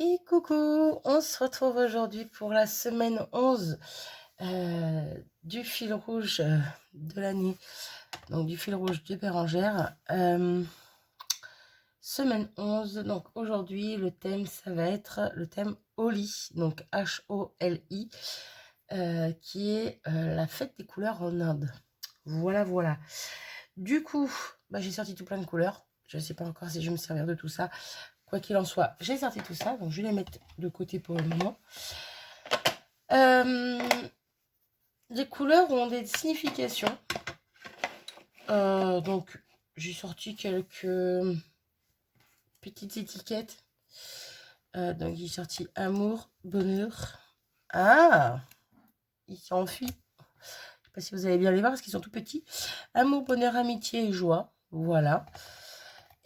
Et coucou, on se retrouve aujourd'hui pour la semaine 11 du fil rouge de l'année, donc du fil rouge de Bérengère. Semaine 11, donc aujourd'hui le thème ça va être le thème Holi, donc H-O-L-I, qui est la fête des couleurs en Inde. Voilà, voilà. Du coup, j'ai sorti tout plein de couleurs. Je ne sais pas encore si je vais me servir de tout ça. Quoi qu'il en soit, j'ai sorti tout ça, donc je vais les mettre de côté pour le moment. Les couleurs ont des significations. Donc, j'ai sorti quelques petites étiquettes. Donc, j'ai sorti amour, bonheur. Ah, il s'enfuit. Je ne sais pas si vous allez bien les voir parce qu'ils sont tout petits. Amour, bonheur, amitié et joie. Voilà.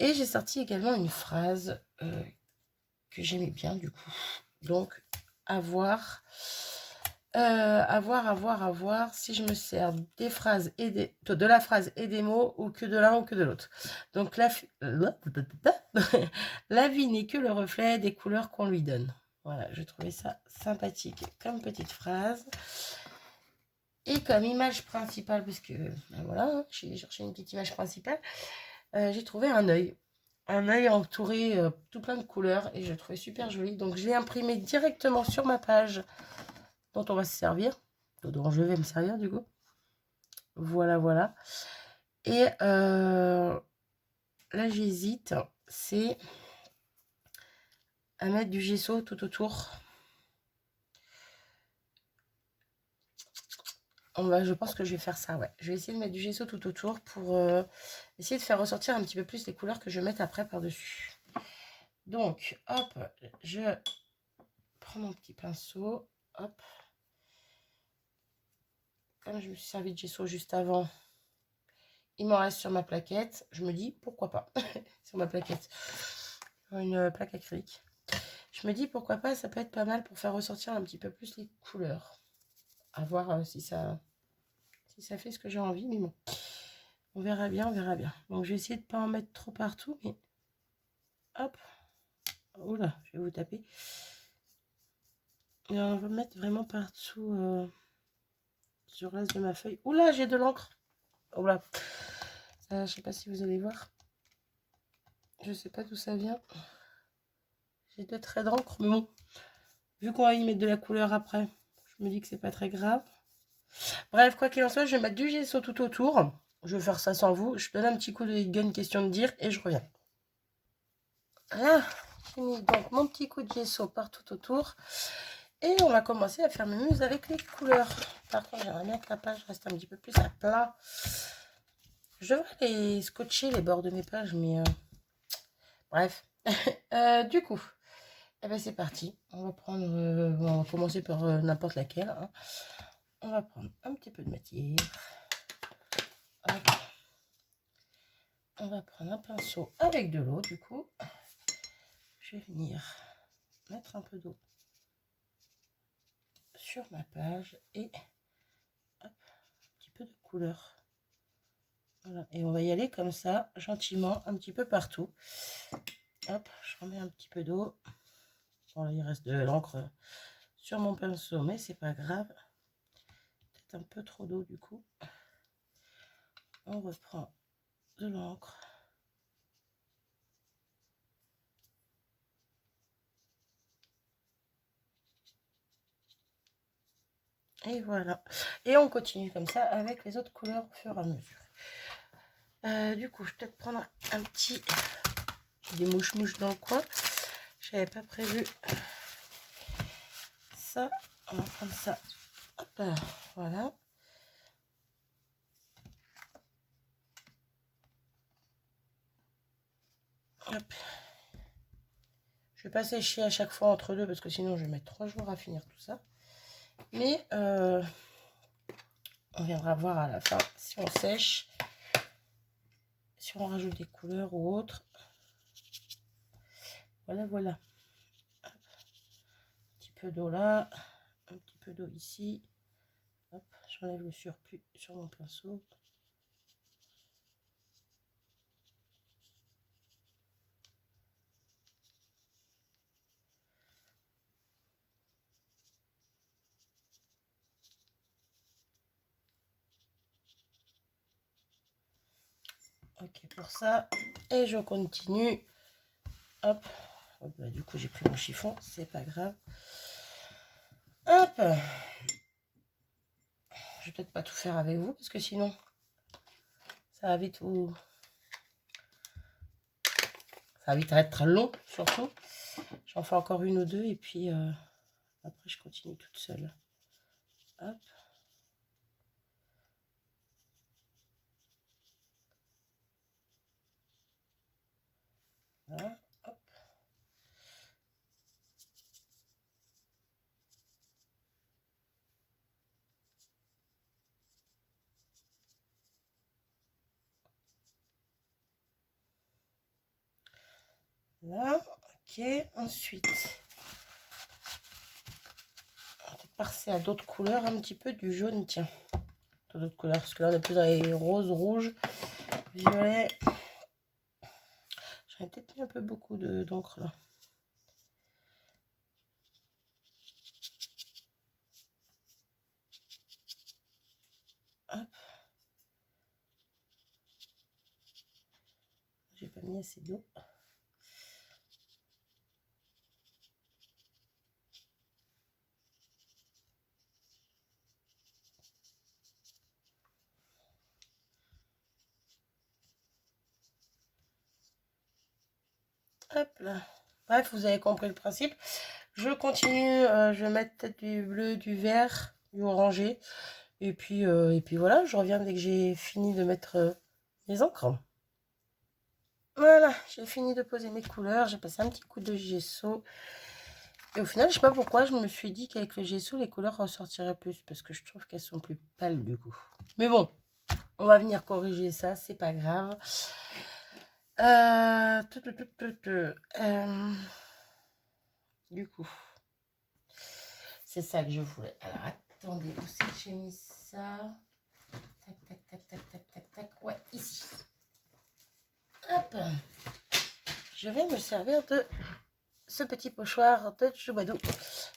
Et j'ai sorti également une phrase que j'aimais bien du coup. Donc, à voir si je me sers des phrases et de la phrase et des mots ou que de l'un ou que de l'autre. Donc, la vie n'est que le reflet des couleurs qu'on lui donne. Voilà, je trouvais ça sympathique comme petite phrase. Et comme image principale, parce que voilà, j'ai cherché une petite image principale, j'ai trouvé un œil. Un œil entouré tout plein de couleurs et je le trouvais super joli. Donc je l'ai imprimé directement sur ma page dont on va se servir, dont je vais me servir du coup. Voilà, voilà. Et là j'hésite, c'est à mettre du gesso tout autour. Je pense que je vais faire ça, ouais. Je vais essayer de mettre du gesso tout autour pour essayer de faire ressortir un petit peu plus les couleurs que je vais mettre après par-dessus. Donc, hop, je prends mon petit pinceau, hop. Comme je me suis servi de gesso juste avant, il m'en reste sur ma plaquette. Je me dis, pourquoi pas, sur ma plaquette. Une plaque acrylique. Je me dis, pourquoi pas, ça peut être pas mal pour faire ressortir un petit peu plus les couleurs. À voir si ça fait ce que j'ai envie, mais bon. On verra bien, on verra bien. Donc, je vais essayer de ne pas en mettre trop partout, mais hop. Oula, je vais vous taper. Et on va mettre vraiment partout sur le reste de ma feuille. Oula, j'ai de l'encre. Oula. Je sais pas si vous allez voir. Je sais pas d'où ça vient. J'ai 2 traits d'encre, mais bon. Vu qu'on va y mettre de la couleur après, je me dis que c'est pas très grave. Bref, quoi qu'il en soit, je vais mettre du gesso tout autour. Je vais faire ça sans vous. Je donne un petit coup de gun, question de dire, et je reviens. Voilà, j'ai mis donc mon petit coup de gesso partout autour. Et on va commencer à faire mes muses avec les couleurs. Par contre, j'aimerais bien que la page reste un petit peu plus à plat. Je devrais les scotcher les bords de mes pages, mais bref. Du coup, eh ben c'est parti. On va commencer par n'importe laquelle. Hein. On va prendre un petit peu de matière. Hop. On va prendre un pinceau avec de l'eau, du coup. Je vais venir mettre un peu d'eau sur ma page et hop, un petit peu de couleur. Voilà. Et on va y aller comme ça, gentiment, un petit peu partout. Hop, je remets un petit peu d'eau. Bon, là, il reste de l'encre sur mon pinceau, mais c'est pas grave. Peut-être un peu trop d'eau, du coup. On reprend de l'encre. Et voilà. Et on continue comme ça avec les autres couleurs au fur et à mesure. Du coup, je vais peut-être prendre un petit... des mouches-mouches dans le coin. Je n'avais pas prévu ça. On va prendre ça. Hop là. Voilà. Hop. Je vais pas sécher à chaque fois entre deux parce que sinon je vais mettre 3 jours à finir tout ça. Mais on viendra voir à la fin si on sèche, si on rajoute des couleurs ou autre. Voilà, voilà. Un petit peu d'eau là, un petit peu d'eau ici. Hop, j'enlève le surplus sur mon pinceau. Ok pour ça. Et je continue. Hop. Hop bah, du coup, j'ai pris mon chiffon. C'est pas grave. Hop. Je vais peut-être pas tout faire avec vous parce que sinon, ça va vite vous... Ça va vite être long, surtout. J'en fais encore une ou deux et puis après, je continue toute seule. Hop. Voilà. Hop. Là, ok. Ensuite, on va passer à d'autres couleurs, un petit peu du jaune, tiens. D'autres couleurs, parce que là, on est plus dans les roses, rouges, violets. J'aurais peut-être mis un peu beaucoup d'encre là. Hop. J'ai pas mis assez d'eau. Hop là. Bref, vous avez compris le principe. Je continue, je vais mettre peut-être du bleu, du vert, du orangé. Et puis voilà, je reviens dès que j'ai fini de mettre les encres. Voilà, j'ai fini de poser mes couleurs. J'ai passé un petit coup de gesso. Et au final, je sais pas pourquoi, je me suis dit qu'avec le gesso, les couleurs ressortiraient plus. Parce que je trouve qu'elles sont plus pâles du coup. Mais bon, on va venir corriger ça, c'est pas grave. Du coup, c'est ça que je voulais. Alors, attendez, où c'est que j'ai mis ça? Tac, tac, tac, tac, tac, tac, tac. Ouais, ici. Hop. Je vais me servir de ce petit pochoir de Chubadou,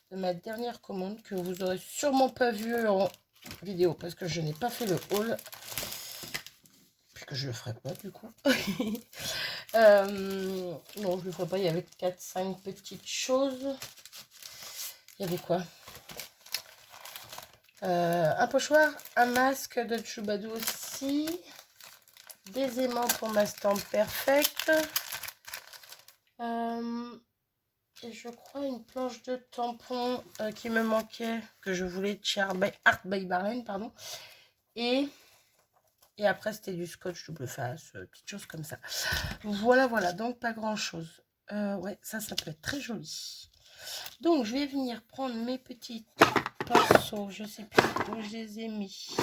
de ma dernière commande, que vous aurez sûrement pas vu en vidéo, parce que je n'ai pas fait le haul. Puisque je le ferai pas, du coup. Non, je le ferai pas. Il y avait 4-5 petites choses. Il y avait quoi? Un pochoir, un masque de Chubadou aussi, des aimants pour ma stamp perfect, et je crois une planche de tampon qui me manquait, que je voulais de chez Art by Barlane, pardon, et après c'était du scotch double face, petites choses comme ça. Voilà, voilà, donc pas grand chose. Ouais, ça peut être très joli. Donc je vais venir prendre mes petits pinceaux, je sais plus où je les ai mis.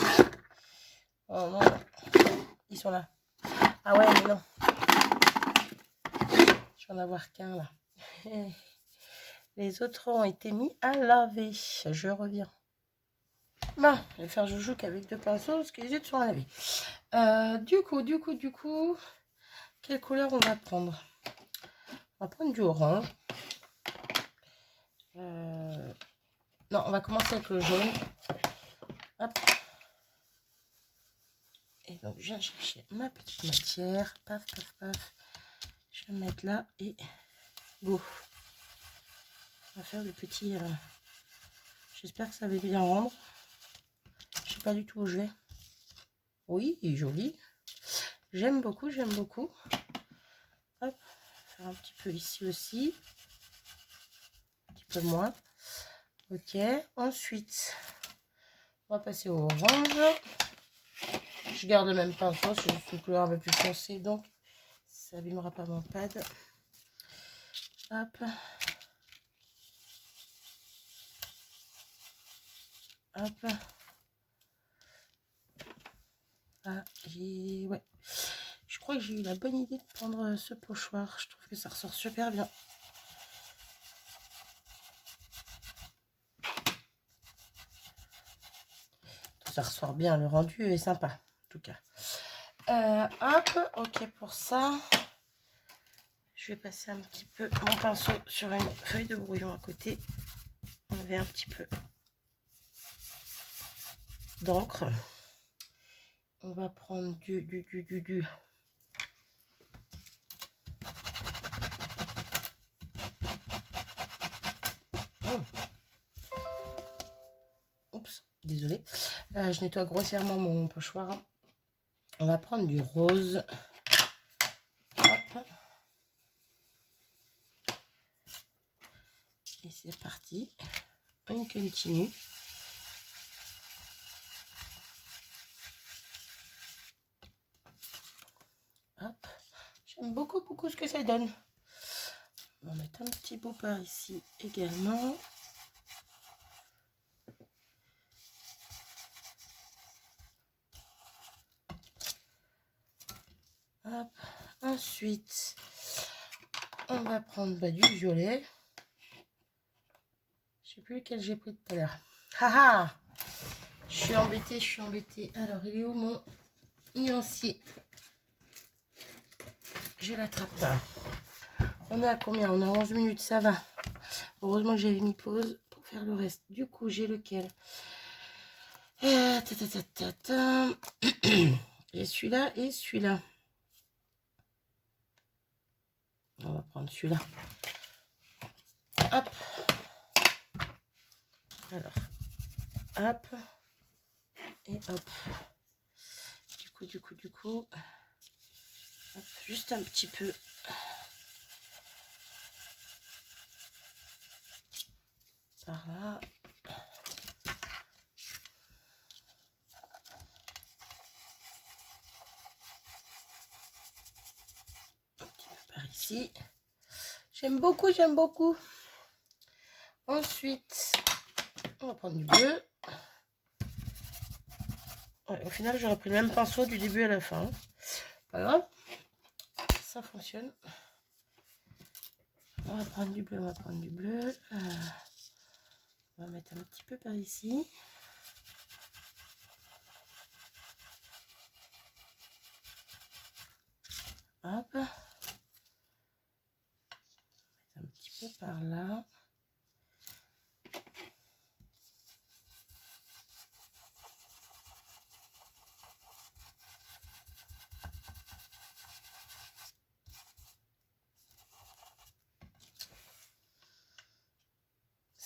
Oh non, ils sont là. Ah ouais, mais non. Je vais en avoir qu'un là. Les autres ont été mis à laver. Je reviens. Bon, je vais faire joujou qu'avec 2 pinceaux parce que les autres sont à laver. Du coup, quelle couleur on va prendre? On va prendre du orange. Non, on va commencer avec le jaune. Hop. Et donc, je viens chercher ma petite matière. Paf, paf, paf. Je vais mettre là et go. On va faire des petits... J'espère que ça va bien rendre. Je sais pas du tout où je vais. Oui, il est joli. J'aime beaucoup, j'aime beaucoup. Hop, faire un petit peu ici aussi. Un petit peu moins. Ok, ensuite, on va passer au orange. Je garde le même pinceau, c'est juste une couleur un peu plus foncée, donc ça abîmera pas mon pad. Hop. Hop. Ah, ouais. Je crois que j'ai eu la bonne idée de prendre ce pochoir. Je trouve que ça ressort super bien. Ça ressort bien, le rendu est sympa, en tout cas. Hop, ok pour ça. Je vais passer un petit peu mon pinceau sur une feuille de brouillon à côté. Enlever un petit peu d'encre. On va prendre du Désolée. Je nettoie grossièrement mon pochoir. On va prendre du rose. Hop. Et c'est parti. On continue. Hop. J'aime beaucoup ce que ça donne. On va mettre un petit bout par ici également. Hop. Ensuite, on va prendre du violet. Je sais plus lequel j'ai pris tout à l'heure. Haha! Je suis embêtée. Alors, il est où mon nuancier? Je l'attrape. On est à combien? On a 11 minutes, ça va. Heureusement que j'avais mis pause pour faire le reste. Du coup, j'ai lequel? Et celui-là et celui-là. On va prendre celui-là. Hop. Alors, hop. Et hop. Du coup. Hop, juste un petit peu. Par là. Un petit peu par ici. J'aime beaucoup. Ensuite, on va prendre du bleu. Ouais, au final, j'aurais pris le même pinceau du début à la fin. Pas grave. Ça fonctionne. On va prendre du bleu, on va mettre un petit peu par ici. Hop. Un petit peu par là.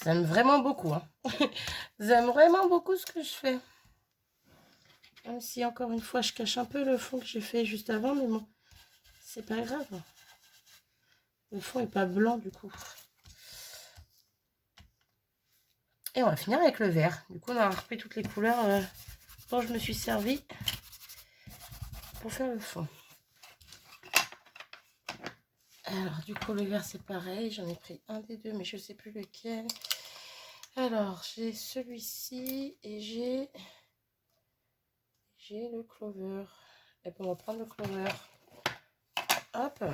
J'aime vraiment beaucoup. Hein. J'aime vraiment beaucoup ce que je fais. Même si encore une fois je cache un peu le fond que j'ai fait juste avant, mais bon, c'est pas grave. Le fond est pas blanc du coup. Et on va finir avec le vert. Du coup, on a repris toutes les couleurs dont je me suis servi pour faire le fond. Alors, du coup, le vert, c'est pareil. J'en ai pris un des deux, mais je ne sais plus lequel. Alors, j'ai celui-ci et j'ai le clover. Et puis, on va prendre le clover. Hop.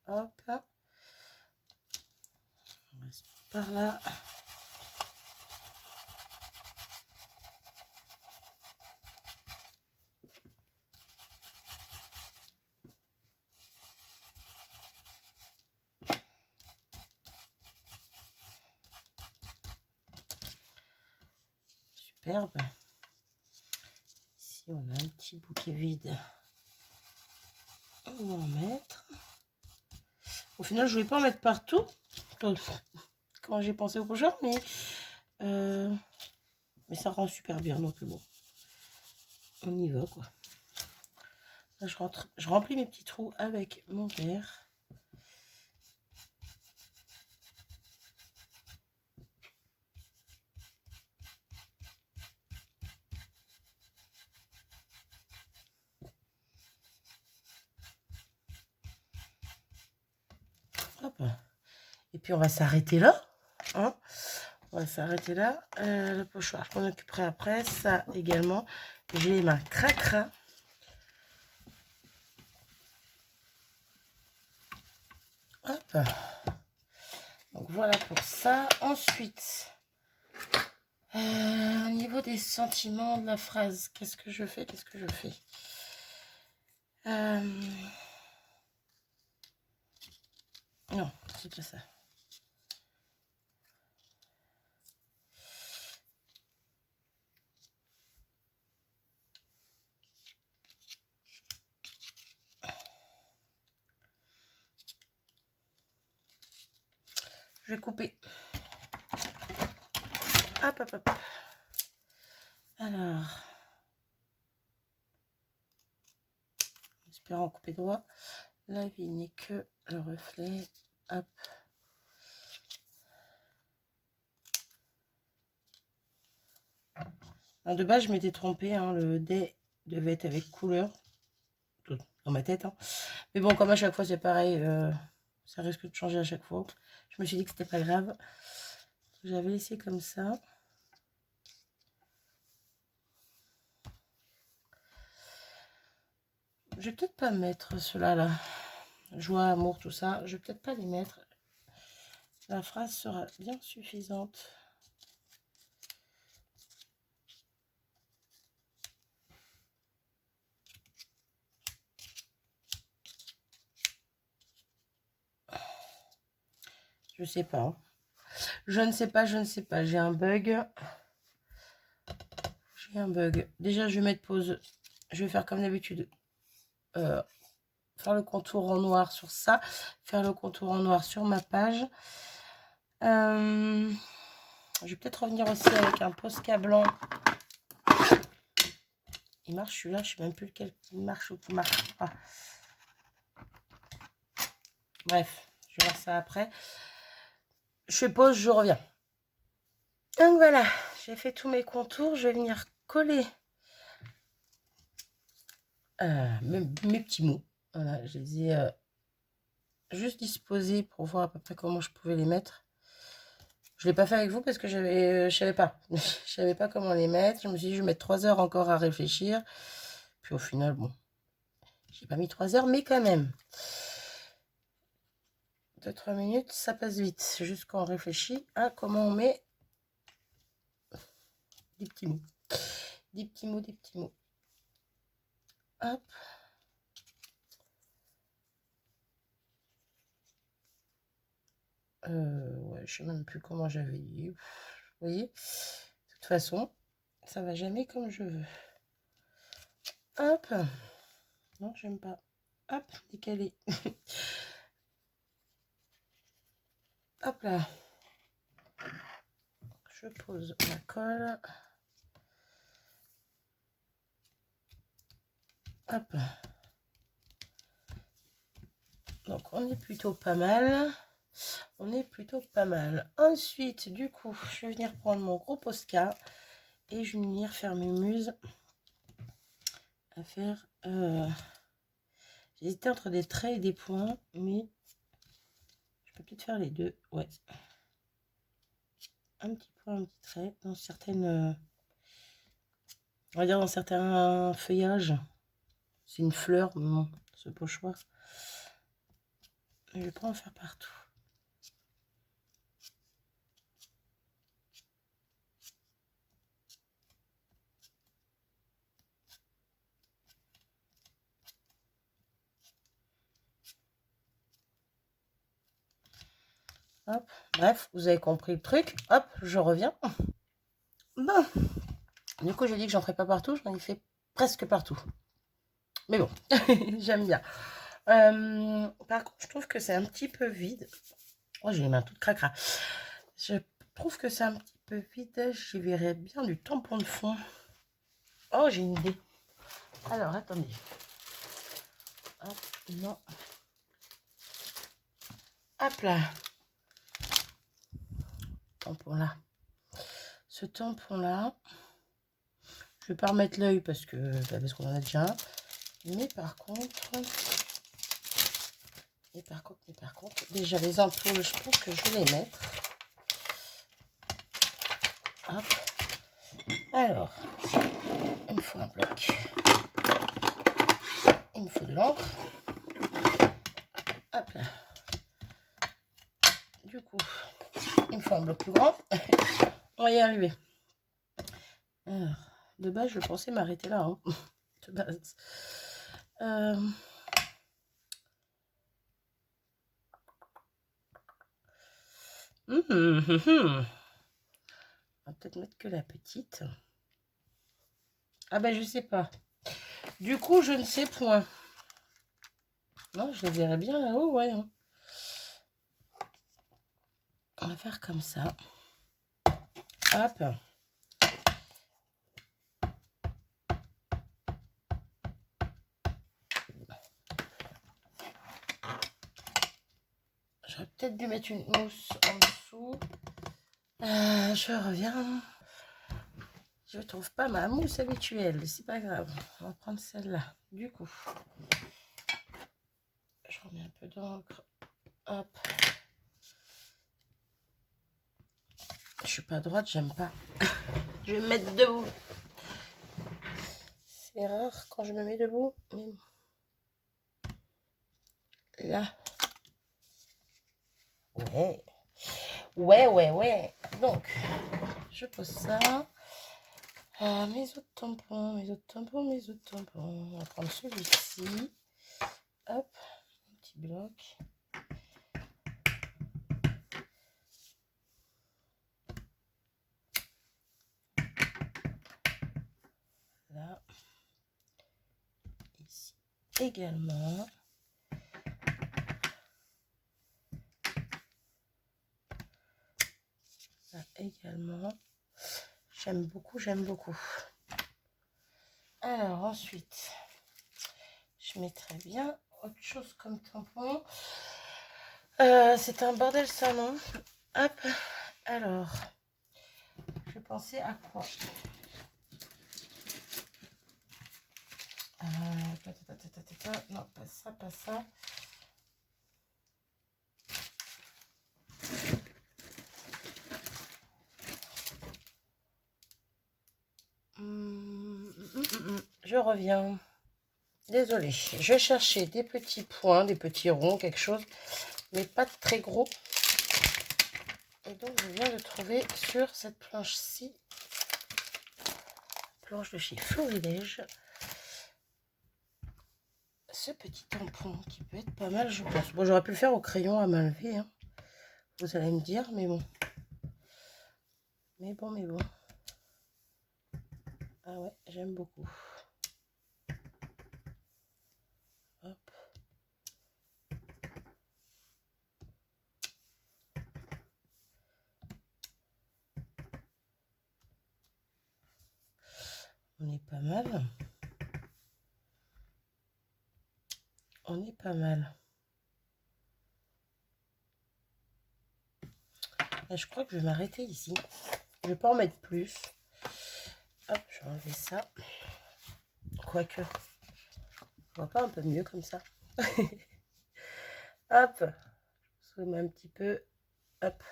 Hop. On reste par là. Superbe. Ici, on a un petit bouquet vide. On va en mettre. Au final, je ne vais pas en mettre partout. Quand j'ai pensé au prochain, mais ça rend super bien. Donc bon, on y va quoi. Là, je remplis mes petits trous avec mon verre. Hop. Et puis on va s'arrêter là. Hein, on va s'arrêter là. Le pochoir, je m'en occuperai après. Ça également. J'ai les mains cracra. Hop. Donc voilà pour ça. Ensuite, au niveau des sentiments de la phrase, qu'est-ce que je fais? Non, c'est pas ça. Je vais couper. Hop, hop, hop. Alors, espérant couper droit. La vie n'est que le reflet. Hop. Alors, de base, je m'étais trompée. Hein, le dé devait être avec couleur. Dans ma tête. Hein. Mais bon, comme à chaque fois, c'est pareil. Ça risque de changer à chaque fois. Je me suis dit que c'était pas grave. J'avais laissé comme ça. Je vais peut-être pas mettre cela là. Joie, amour, tout ça. Je vais peut-être pas les mettre. La phrase sera bien suffisante. Je sais pas. Hein. Je ne sais pas, je ne sais pas. J'ai un bug. J'ai un bug. Déjà, je vais mettre pause. Je vais faire comme d'habitude. Faire le contour en noir sur ça. Faire le contour en noir sur ma page. Je vais peut-être revenir aussi avec un Posca blanc. Il marche celui-là. Je ne sais même plus lequel qui marche ou qui marche pas. Bref, je vais voir ça après. Je fais pause, je reviens. Donc voilà, j'ai fait tous mes contours. Je vais venir coller mes petits mots. Voilà, je les ai juste disposés pour voir à peu près comment je pouvais les mettre. Je ne l'ai pas fait avec vous parce que je savais pas. Je savais pas comment les mettre. Je me suis dit, je vais mettre 3 heures encore à réfléchir. Puis au final, bon, j'ai pas mis 3 heures, mais quand même. 2-3 minutes, ça passe vite. C'est juste qu'on réfléchit à comment on met des petits mots. Des petits mots, des petits mots. Hop. Ouais, je sais même plus comment j'avais dit. Vous voyez, de toute façon, ça va jamais comme je veux. Hop. Non, j'aime pas. Hop, décalé. Hop là. Je pose ma colle. Hop. Donc, on est plutôt pas mal. On est plutôt pas mal. Ensuite, du coup, je vais venir prendre mon gros Posca et je vais venir faire mes muses à faire... J'hésitais entre des traits et des points, mais je peux peut-être faire les deux. Ouais. Un petit point, un petit trait dans certaines... on va dire dans certains feuillages. C'est une fleur, mais bon, c'est pas au choix. Je vais pas en faire partout. Hop, bref, vous avez compris le truc. Hop, je reviens. Bon, du coup, j'ai dit que j'en ferais pas partout. J'en ai fait presque partout. Mais bon, j'aime bien. Par contre, je trouve que c'est un petit peu vide. Oh, j'ai les mains toutes cracra. Je trouve que c'est un petit peu vide. J'y verrais bien du tampon de fond. Oh, j'ai une idée. Alors, attendez. Hop, non. Hop là. Tampon là. Ce tampon là. Je vais pas remettre l'œil parce qu'on en a déjà un. Mais par contre, déjà les ampoules, je pense que je vais les mettre. Hop. Alors, il me faut un bloc. Il me faut de l'encre. Hop là. Du coup, il me faut un bloc plus grand. On va y arriver. Alors, de base, je pensais m'arrêter là. Hein. De base. On va peut-être mettre que la petite. Ah ben, je sais pas. Du coup, je ne sais point. Non, je les verrai bien là-haut, ouais. Hein. On va faire comme ça. Hop. J'aurais peut-être dû mettre une mousse en dessous. Je reviens. Je trouve pas ma mousse habituelle. C'est pas grave. On va prendre celle-là. Du coup, je remets un peu d'encre. Hop. Je suis pas droite, j'aime pas. Je vais me mettre debout. C'est rare quand je me mets debout. Mais là. Ouais. Ouais. Donc, je pose ça. Mes autres tampons. On va prendre celui-ci. Hop, un petit bloc. Là. Ici également. Là également. J'aime beaucoup. Alors ensuite, je mettrai bien autre chose comme tampon. C'est un bordel sans nom. Hop. Alors, je pensais à quoi? Non, pas ça. Je reviens. Désolée, je cherchais des petits points, des petits ronds, quelque chose, mais pas très gros. Et donc, je viens de trouver sur cette planche-ci, planche de chez Florilège, ce petit tampon qui peut être pas mal, je pense. Bon, j'aurais pu le faire au crayon à main levée, hein. Vous allez me dire, mais bon. Mais bon. Ah ouais, j'aime beaucoup. Hop. On est pas mal. Et je crois que je vais m'arrêter ici. Je vais pas en mettre plus. Hop, je vais enlever ça. Quoique, on voit pas un peu mieux comme ça. Hop, je zoome un petit peu. Hop.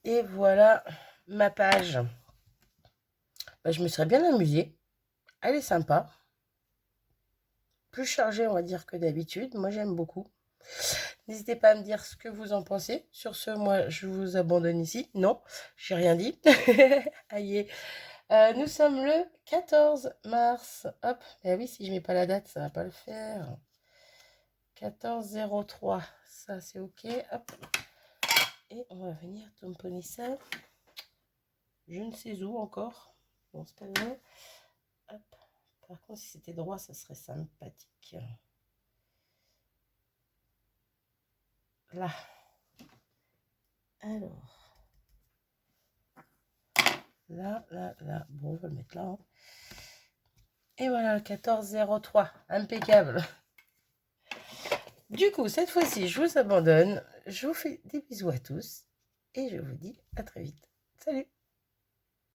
Et voilà ma page. Je me serais bien amusée. Elle est sympa. Plus chargée, on va dire, que d'habitude. Moi, j'aime beaucoup. N'hésitez pas à me dire ce que vous en pensez. Sur ce, moi, je vous abandonne ici. Non, j'ai rien dit. Aïe. Nous sommes le 14 mars. Hop. Eh oui, si je mets pas la date, ça va pas le faire. 14-03. Ça, c'est OK. Hop. Et on va venir tamponner ça. Je ne sais où encore. Bon, c'est pas grave. Hop. Par contre, si c'était droit, ça serait sympathique. Là. Alors. Là. Bon, on va le mettre là. Hein. Et voilà, 14-03. Impeccable. Du coup, cette fois-ci, je vous abandonne. Je vous fais des bisous à tous. Et je vous dis à très vite. Salut!